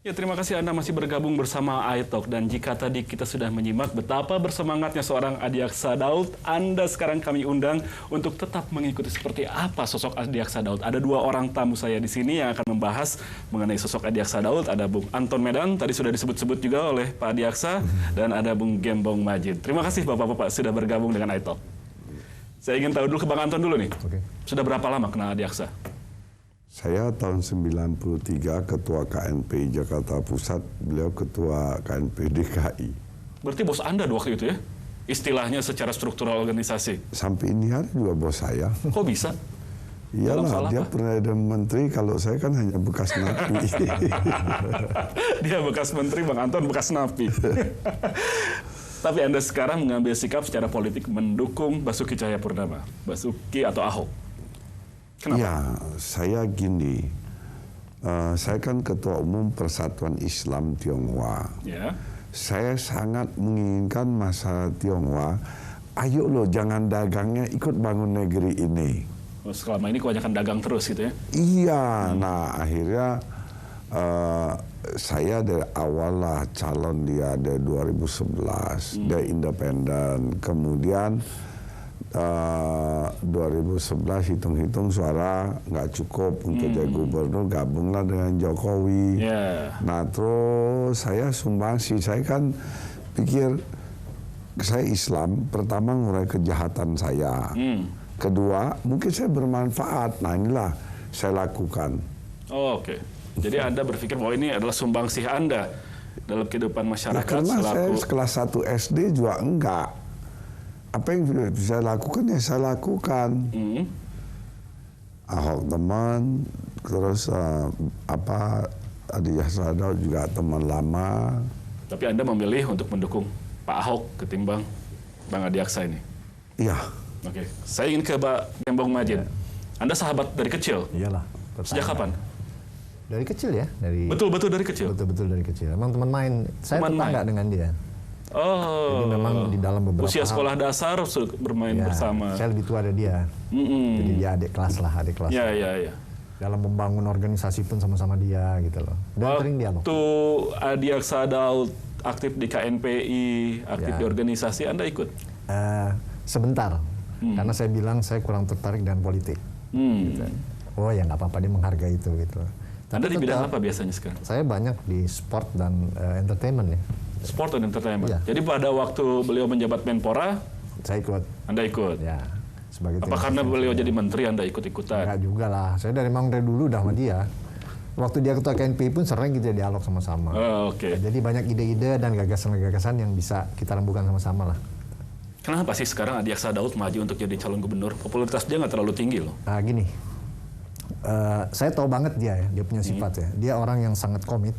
Ya, terima kasih Anda masih bergabung bersama iTalk. Dan jika tadi kita sudah menyimak betapa bersemangatnya seorang Adiaksa Daud, Anda sekarang kami undang untuk tetap mengikuti seperti apa sosok Adiaksa Daud. Ada dua orang tamu saya di sini yang akan membahas mengenai sosok Adiaksa Daud. Ada Bung Anton Medan, tadi sudah disebut-sebut juga oleh Pak Adiaksa, dan ada Bung Gembong Majid. Terima kasih Bapak-Bapak sudah bergabung dengan iTalk. Saya ingin tahu dulu ke Bang Anton dulu nih. Oke. Sudah berapa lama kenal Adiaksa? Saya tahun 93 ketua KNP Jakarta Pusat, beliau ketua KNP DKI. Berarti bos Anda waktu itu ya? Istilahnya secara struktural organisasi. Sampai ini hari juga bos saya. Kok bisa? Iyalah, dia pernah ada menteri, kalau saya kan hanya bekas napi. Dia bekas menteri, Bang Anton bekas napi. Tapi Anda sekarang mengambil sikap secara politik mendukung Basuki Cahayapurnama, Basuki atau Ahok. Kenapa? Ya, saya gini, saya kan ketua umum Persatuan Islam Tionghoa. Ya. Saya sangat menginginkan masyarakat Tionghoa, ayo loh jangan dagangnya, ikut bangun negeri ini. Selama ini kebanyakan dagang terus gitu ya? Iya, nah akhirnya saya dari awal lah calon dia dari 2011, dia independen, kemudian 2011 hitung-hitung suara nggak cukup untuk jadi gubernur, gabunglah dengan Jokowi. Yeah. Nah terus saya sumbangsi, saya kan pikir saya Islam, pertama ngurai kejahatan saya, kedua mungkin saya bermanfaat, nah inilah saya lakukan. Oh, oke. Jadi Anda berpikir bahwa ini adalah sumbangsih Anda dalam kehidupan masyarakat. Ya, karena saya kelas 1 SD juga enggak. Apa yang bisa lakukan ya saya lakukan. Ahok teman, terus Adiaksa Daud juga teman lama. Tapi Anda memilih untuk mendukung Pak Ahok ketimbang Bang Adiaksa ini? Iya. Oke. Saya ingin ke Pak Gembong Majid. Anda sahabat dari kecil? Iyalah. Sejak kapan? Dari kecil ya. Betul-betul dari kecil? Betul-betul dari kecil. Emang teman main. Saya tetangga dengan dia. Oh, jadi memang di dalam beberapa usia sekolah dasar bermain bersama. Saya lebih tua dari dia. Jadi dia adik kelas. Ya. Dalam membangun organisasi pun sama-sama dia gitu loh. Dan sering dialog. Waktu Adiaksa Daud aktif di KNPI, aktif di organisasi, Anda ikut? Sebentar. Karena saya bilang saya kurang tertarik dengan politik. Gitu. Oh ya nggak apa-apa, dia menghargai itu gitu. Anda di bidang apa biasanya sekarang? Saya banyak di sport dan entertainment ya. Sport dan entertainment. Ya. Jadi pada waktu beliau menjabat Menpora, saya ikut. Anda ikut? Ya. Sebagai apa karena beliau jadi menteri Anda ikut-ikutan? Enggak juga lah. Saya dari dulu udah sama dia. Waktu dia ketua KNPI pun sering kita dialog sama-sama. Oke. Jadi banyak ide-ide dan gagasan-gagasan yang bisa kita rembukan sama-sama lah. Kenapa sih sekarang Adiaksa Daud maju untuk jadi calon gubernur? Popularitas dia nggak terlalu tinggi loh. Gini. Saya tahu banget dia punya sifat ya. Dia orang yang sangat komit,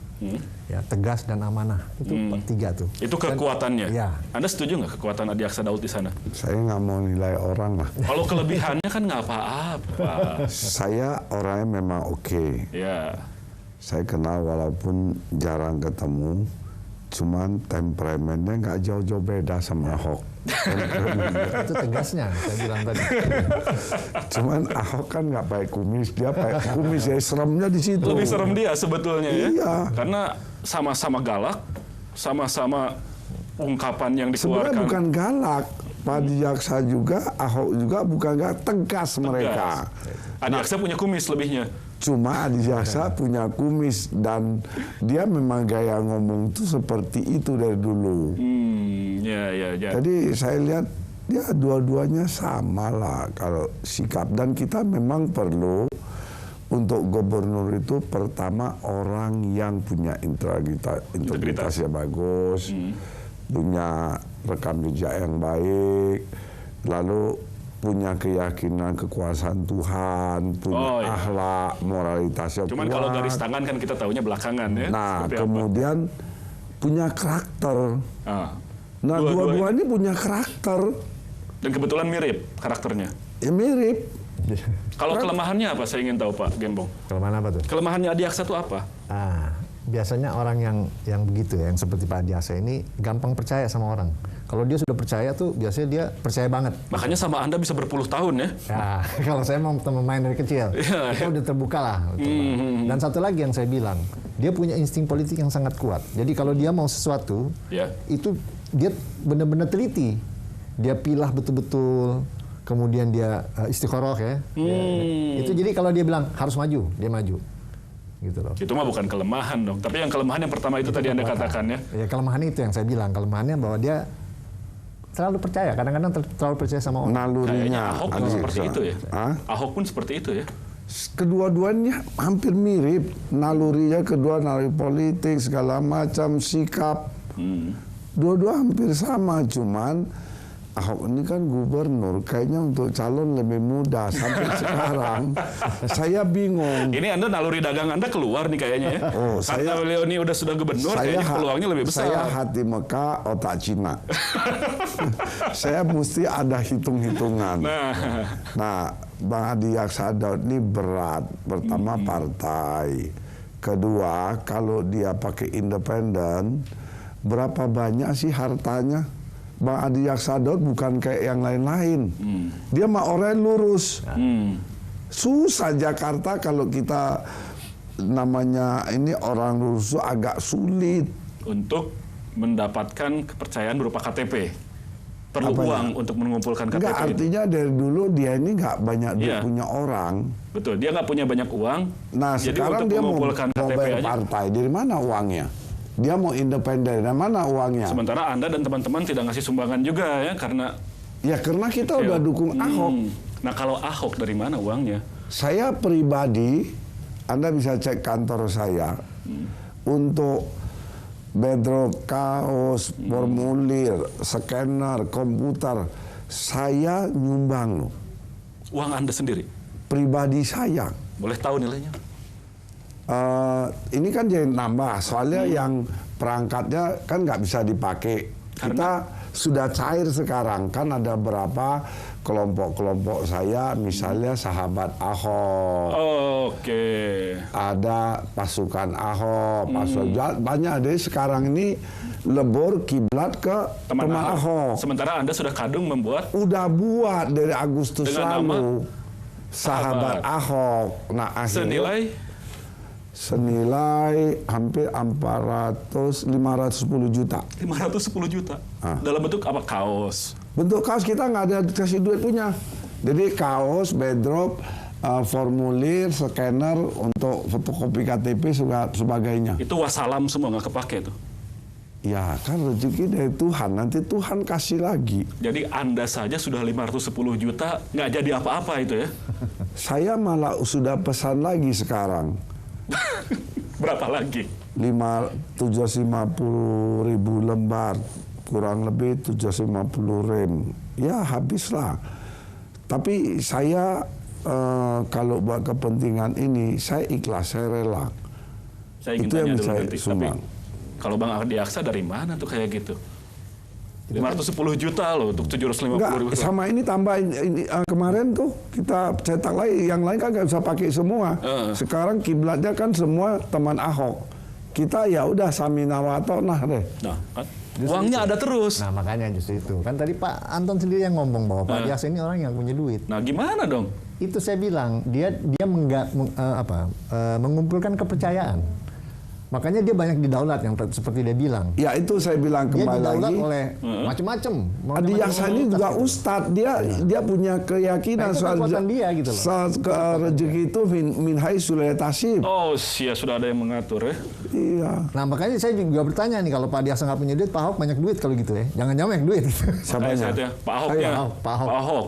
ya tegas dan amanah. Itu tiga tuh. Itu kekuatannya. Ya. Anda setuju nggak kekuatan Adiaksa Daud di sana? Saya nggak mau nilai orang lah. Kalau kelebihannya kan nggak apa-apa. Saya orangnya memang oke. Ya. Saya kenal walaupun jarang ketemu, cuman temperamennya nggak jauh-jauh beda sama Ahok. Itu tegasnya, saya bilang tadi. Cuman Ahok kan nggak pakai kumis, dia pakai kumis, ya seremnya di situ. Lebih serem dia sebetulnya ya. Iya. Karena sama-sama galak, sama-sama ungkapan yang dikeluarkan. Sebenarnya bukan galak, Pak Adiaksa juga, Ahok juga bukan galak, tegas mereka. Adiaksa punya kumis lebihnya. Cuma Adiaksa punya kumis dan dia memang gaya ngomong tuh seperti itu dari dulu. Ya. Jadi saya lihat ya dua-duanya sama lah kalau sikap, dan kita memang perlu untuk gubernur itu pertama orang yang punya integritas yang bagus, punya rekam jejak yang baik, lalu punya keyakinan kekuasaan Tuhan, punya akhlak, moralitas yang Cuman kuat. kalau garis tangan kan kita taunya belakangan ya. Nah, kemudian punya karakter. Nah, dua-duanya punya karakter. Dan kebetulan mirip karakternya. Ya mirip. Kalau kelemahannya apa? Saya ingin tahu Pak Gembong. Kelemahan apa tuh? Kelemahannya Adiaksa itu apa? Biasanya orang yang begitu ya, yang seperti Pak Adiaksa ini gampang percaya sama orang. Kalau dia sudah percaya tuh biasanya dia percaya banget. Makanya sama Anda bisa berpuluh tahun ya? Ya, kalau saya mau teman main dari kecil, kita udah terbuka lah. Dan satu lagi yang saya bilang, dia punya insting politik yang sangat kuat. Jadi kalau dia mau sesuatu, itu dia benar-benar teliti. Dia pilah betul-betul, kemudian dia istikharah ya. Itu jadi kalau dia bilang harus maju, dia maju. Gitu loh. Itu mah bukan kelemahan dong. Tapi yang kelemahan yang pertama itu tadi Anda katakan ya. Ya kelemahan itu yang saya bilang. Kelemahannya bahwa dia terlalu percaya. Kadang-kadang terlalu percaya sama orang. Kayaknya Ahok pun seperti itu ya. Ahok pun seperti itu ya. Kedua-duanya hampir mirip. Nalurinya kedua, naluri politik, segala macam, sikap. Dua-dua hampir sama. Cuman Ahok ini kan gubernur, kayaknya untuk calon lebih mudah sampai sekarang. Saya bingung. Ini Anda naluri dagang Anda keluar nih kayaknya ya. Karena beliau ini sudah gubernur, kayaknya peluangnya lebih besar. Saya hati Mekah, otak Cina. Saya mesti ada hitung-hitungan. Nah, Bang Adiaksa Daud ini berat. Pertama partai. Kedua, kalau dia pakai independen, berapa banyak sih hartanya? Bang Adiaksa Daud bukan kayak yang lain-lain. Dia mah orang lurus. Susah Jakarta kalau kita namanya ini orang lurus agak sulit. Untuk mendapatkan kepercayaan berupa KTP. Perlu uang untuk mengumpulkan KTP. Enggak, artinya dari dulu dia ini nggak banyak duit punya orang. Betul, dia nggak punya banyak uang. Nah, jadi sekarang untuk dia mau KTP bayar partai. Dari mana uangnya? Dia mau independen, dari mana uangnya? Sementara Anda dan teman-teman tidak ngasih sumbangan juga ya, karena... Ya karena kita udah dukung Ahok. Nah kalau Ahok dari mana uangnya? Saya pribadi, Anda bisa cek kantor saya, untuk bedrock, kaos, formulir, scanner, komputer, saya nyumbang loh. Uang Anda sendiri? Pribadi saya. Boleh tahu nilainya? Ini kan jadi nambah, soalnya yang perangkatnya kan nggak bisa dipakai. Kita sudah cair sekarang, kan ada berapa kelompok-kelompok saya, misalnya sahabat Ahok. Oke. Ada pasukan Ahok, pasukan banyak deh sekarang ini lebur kiblat ke teman Ahok. Sementara Anda sudah kadung membuat? Udah buat dari Agustus lalu. Sahabat Ahok. Nah akhirnya senilai hampir 510 juta. 510 juta? Dalam bentuk apa? Kaos? Bentuk kaos kita nggak ada kasih duit punya. Jadi kaos, bedrock, formulir, scanner untuk fotokopi KTP, sebagainya. Itu wassalam semua nggak kepake tuh? Ya kan rezeki dari Tuhan, nanti Tuhan kasih lagi. Jadi Anda saja sudah 510 juta, nggak jadi apa-apa itu ya? Saya malah sudah pesan lagi sekarang. Berapa lagi? 750.000 lembar, kurang lebih 750 rem. Ya habislah. Tapi saya kalau buat kepentingan ini, saya ikhlas, saya rela. Saya ingin itu yang tanya saya nanti, sumbang. Kalau Bang Adiaksa dari mana tuh kayak gitu? 510 juta loh untuk 750 ribu. Sama ini tambah ini, kemarin tuh kita cetak lagi, yang lain kan nggak bisa pakai semua. Sekarang kiblatnya kan semua teman Ahok. Kita ya udah samina wa ta'na deh. Nah, kan uangnya ada terus. Nah makanya justru itu. Kan tadi Pak Anton sendiri yang ngomong bahwa Pak Adiaksa ini orang yang punya duit. Nah gimana dong? Itu saya bilang dia mengumpulkan kepercayaan. Makanya dia banyak didaulat yang seperti dia bilang. Ya itu saya bilang kembali dia lagi. oleh macam-macam. Adiaksa ini juga ustadz, dia punya keyakinan soal dia gitu loh. Soal rezeki itu min haitsu la yahtasib. Oh, ya sudah ada yang mengatur ya. Iya. Nah makanya saya juga bertanya nih, kalau Pak Adiaksa nggak punya duit, Pak Ahok banyak duit kalau gitu ya. Jangan-jangan banyak duit. Siapanya? Pak Ahoknya. Pak Ahok.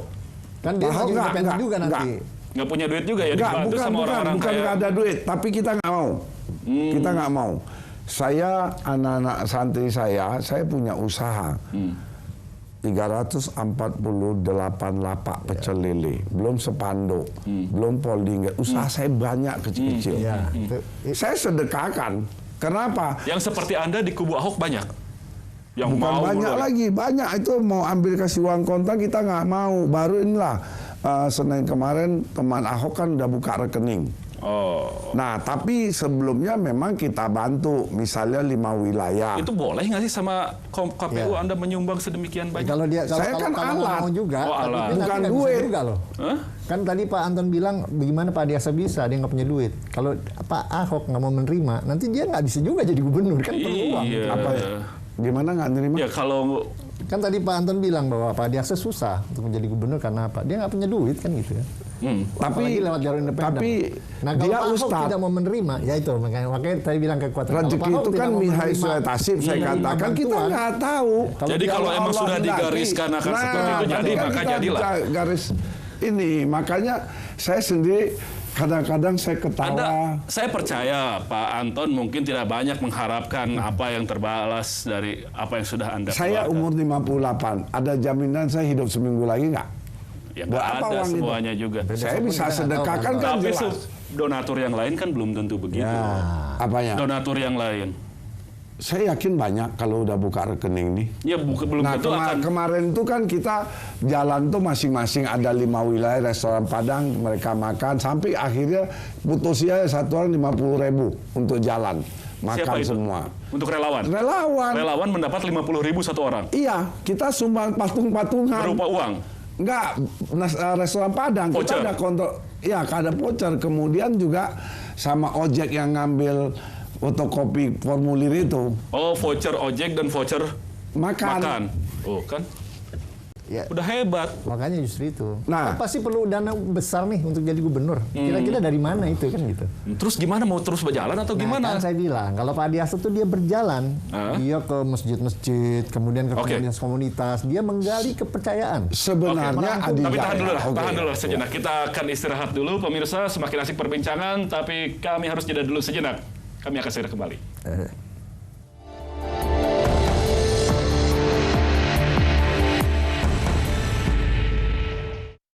Kan dia Ahok independen juga nanti. Nggak punya duit juga ya, dibantu sama orang-orang bukan nggak ada duit, tapi kita nggak mau. Kita nggak mau. Saya, anak-anak santri saya punya usaha. 348 lapak pecel lele, belum sepanduk, belum polding. Usaha saya banyak kecil-kecil. Saya sedekahkan. Kenapa? Yang seperti Anda di kubu Ahok banyak? Yang bukan mau banyak lagi, banyak. Itu mau ambil kasih uang kontak, kita nggak mau. Baru inilah Senin kemarin teman Ahok kan udah buka rekening. Oh. Nah, tapi sebelumnya memang kita bantu, misalnya 5 wilayah. Itu boleh nggak sih sama KPU Anda menyumbang sedemikian banyak? Kalau dia, Saya kan alat. mau juga, alat. Bukan duit. Juga loh. Hah? Kan tadi Pak Anton bilang, bagaimana Pak Adiaksa bisa, dia nggak punya duit. Kalau Pak Ahok nggak mau menerima, nanti dia nggak bisa juga jadi gubernur, kan perlu uang. Iya. Apa ya? Gimana nggak nerima? Ya kalau Kan tadi Pak Anton bilang bahwa Pak Adiaksa susah untuk menjadi gubernur karena apa? Dia nggak punya duit kan gitu ya. Apalagi lewat jalur independen. Tapi nah, kalau dia Pak Ahok Ustadz. tidak mau menerima, ya itu makanya tadi bilang kekuatan. Rezeki itu kan minhai tasib, saya katakan kita nggak tahu. Jadi kalau emang Allah sudah hendaki, digariskan akan seperti itu, jadi kan maka kita jadilah. bisa garis ini, makanya saya sendiri kadang-kadang saya ketawa. Saya percaya Pak Anton mungkin tidak banyak mengharapkan apa yang terbalas dari apa yang sudah Anda Saya keluarkan. umur 58, ada jaminan saya hidup seminggu lagi nggak? Ya nggak Berapa ada uang itu? semuanya juga. Saya bisa sedekahkan kan Tapi jelas. donatur yang lain kan belum tentu begitu. Apanya? Donatur yang lain. Saya yakin banyak kalau udah buka rekening nih. Ya belum Nah tentu akan. kemarin itu kan kita jalan tuh masing-masing ada 5 wilayah restoran Padang, mereka makan sampai akhirnya putusnya satu orang 50.000 untuk jalan makan Siapa itu? semua. Untuk relawan. Relawan mendapat 50.000 satu orang. Iya, kita sumbang patung-patungan. Berupa uang. Enggak, restoran Padang Voucher. kita ada kontrol. Ya, ada voucher. Kemudian juga sama ojek yang ngambil fotokopi formulir itu. Oh, voucher ojek dan voucher makan. Oh, kan? Ya. Udah hebat. Makanya justru itu. Nah. Pasti perlu dana besar nih untuk jadi gubernur. Kira-kira dari mana itu kan gitu. Terus gimana, mau terus berjalan atau gimana? Kan saya bilang, kalau Pak Adiaksa tuh dia berjalan, dia ke masjid-masjid, kemudian ke komunitas-komunitas, dia menggali kepercayaan. Sebenarnya Tapi tahan dulu sejenak. Kita akan istirahat dulu, pemirsa. Semakin asik perbincangan, tapi kami harus jeda dulu sejenak. Kami akan segera kembali.